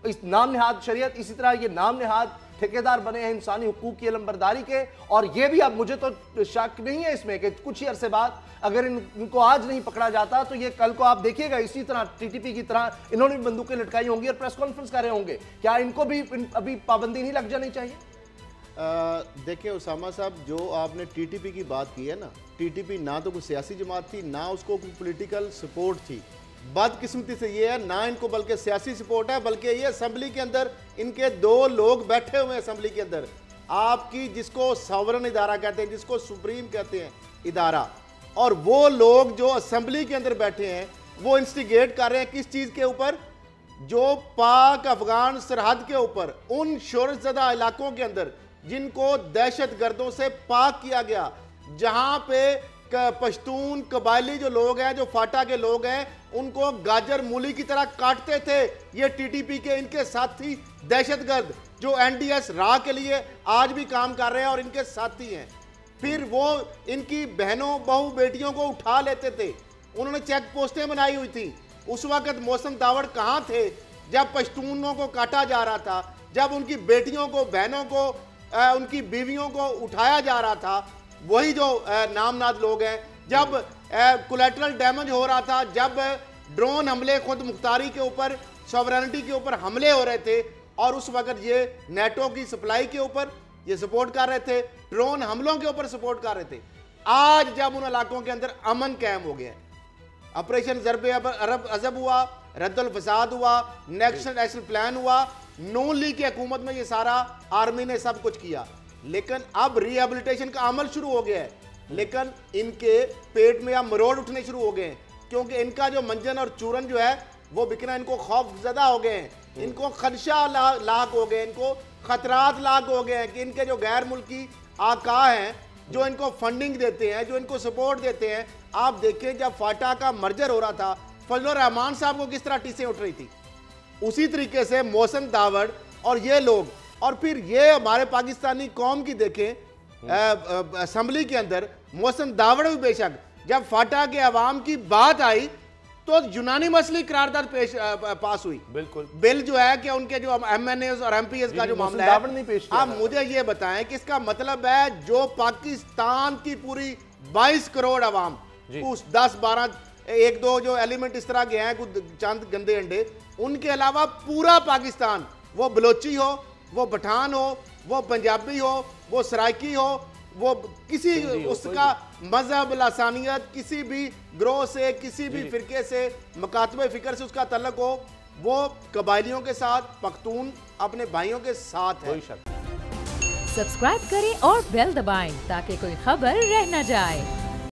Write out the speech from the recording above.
इस नाम निहाद शरीयत, इसी तरह ये नाम निहाद ठेकेदार बने हैं इंसानी हुकूक की अलमबरदारी के। और ये भी अब मुझे तो शक नहीं है इसमें कि कुछ ही अरसे बाद अगर इनको आज नहीं पकड़ा जाता तो ये कल को आप देखिएगा इसी तरह टीटीपी की तरह इन्होंने भी बंदूकें लटकाई होंगी और प्रेस कॉन्फ्रेंस कर रहे होंगे। क्या इनको भी अभी पाबंदी नहीं लग जानी चाहिए? देखिए उसामा साहब, जो आपने टीटीपी की बात की है ना, टीटीपी ना तो कोई सियासी जमात थी, ना उसको कोई पॉलिटिकल सपोर्ट थी। बदकिस्मती से ये है ना इनको बल्कि सियासी सपोर्ट है, बल्कि ये असेंबली के अंदर इनके 2 लोग बैठे हुए हैं असेंबली के अंदर, आपकी जिसको सॉवरन इदारा कहते हैं, जिसको सुप्रीम कहते हैं इदारा, और वो लोग जो असेंबली के अंदर बैठे हैं वो इंस्टिगेट कर रहे हैं किस चीज़ के ऊपर? जो पाक अफगान सरहद के ऊपर उन शोरजदा इलाकों के अंदर जिनको दहशत गर्दों से पाक किया गया, जहां पे पश्तून कबायली जो लोग हैं, जो फाटा के लोग हैं, उनको गाजर मूली की तरह काटते थे ये टीटीपी के इनके साथी दहशतगर्द जो एनडीएस राह के लिए आज भी काम कर रहे हैं और इनके साथी हैं। फिर वो इनकी बहनों बहू बेटियों को उठा लेते थे, उन्होंने चेक पोस्टें बनाई हुई थी। उस वक्त मोहसिन दावड़ कहाँ थे जब पश्तूनों को काटा जा रहा था, जब उनकी बेटियों को, बहनों को, उनकी बीवियों को उठाया जा रहा था? वही जो नामनाद लोग हैं, जब कोलैटरल डैमेज हो रहा था, जब ड्रोन हमले खुद मुख्तारी के ऊपर, सॉवरेनिटी के ऊपर हमले हो रहे थे, और उस वक्त ये नेटो की सप्लाई के ऊपर ये सपोर्ट कर रहे थे, ड्रोन हमलों के ऊपर सपोर्ट कर रहे थे। आज जब उन इलाकों के अंदर अमन कायम हो गया, ऑपरेशन ज़रबे अरब अजब हुआ, रद्दुल फसाद हुआ, नेशनल एक्शन प्लान हुआ, नून लीग की हुकूमत में ये सारा आर्मी ने सब कुछ किया, लेकिन अब रिहेबिलिटेशन का अमल शुरू हो गया है। लेकिन इनके पेट में अब मरोड़ उठने शुरू हो गए हैं, क्योंकि इनका जो मंजन और चूरन जो है वो बिकना, इनको खौफ ज़दा हो गए हैं, इनको खदशा लाक हो गए, इनको खतरात लाक हो गए हैं कि इनके जो गैर मुल्की आका हैं, जो इनको फंडिंग देते हैं, जो इनको सपोर्ट देते हैं। आप देखें जब फाटा का मर्जर हो रहा था, फजलुर रहमान साहब को किस तरह टीसें उठ रही थी, उसी तरीके से मोहसिन दावड़ और ये लोग, और फिर ये हमारे पाकिस्तानी कौम की देखें असेंबली के अंदर मोहसिन दावड़ भी बेशक जब फाटा के अवाम की बात आई तो यूनानी मसली करारदाद पास हुई। बिल्कुल बिल जो है कि उनके जो एमएनए और एमपीएस का जो मामला है, आप मुझे ये बताएं कि इसका मतलब है जो पाकिस्तान की पूरी 22 करोड़ अवाम, उस 10-12 1-2 जो एलिमेंट इस तरह के हैं, कुछ चंद गंदे अंडे, उनके अलावा पूरा पाकिस्तान, वो बलोची हो, वो पठान हो, वो पंजाबी हो, वो सराइकी हो, वो किसी उसका मजहब लासानियत, किसी भी ग्रोह से, किसी भी फिरके से, मकातबे फिक्र से उसका तल्लुक हो, वो कबायलियों के साथ, पख्तून अपने भाइयों के साथ है। सब्सक्राइब करें और बेल दबाएं ताकि कोई खबर रह न जाए।